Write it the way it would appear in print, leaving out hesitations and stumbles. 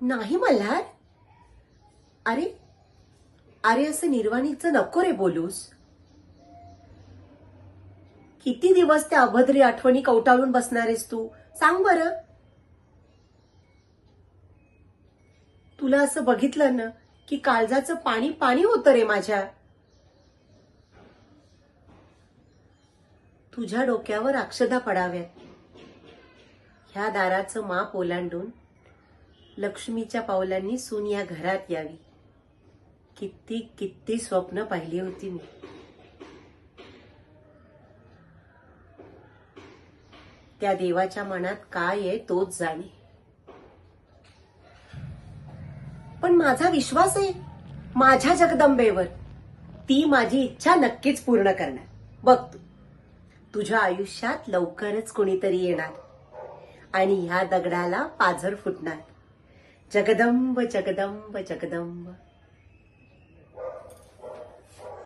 नाही मल्हार. अरे अरे असं निर्वाणीचं नको रे बोलूस. किती दिवस त्या अभद्री आठवणी कवटाळून बसणारेस तू, सांग बरं. तुला असं बघितलं ना की काळजाचं पाणी पाणी होतं रे माझ्या. तुझ्या डोक्यावर अक्षदा पडाव्यात. ह्या दाराचं माप ओलांडून लक्ष्मीच्या पावलांनी सून या घरात यावी. किती किती स्वप्न पाहिली होती मी. त्या देवाच्या मनात काय आहे तोच जाणे. पण माझा विश्वास आहे माझ्या जगदंबेवर. ती माझी इच्छा नक्कीच पूर्ण करणार. बघ तू, तुझ्या आयुष्यात लवकरच कोणीतरी येणार आणि ह्या दगडाला पाझर फुटणार. जगदंब जगदंब जगदंब.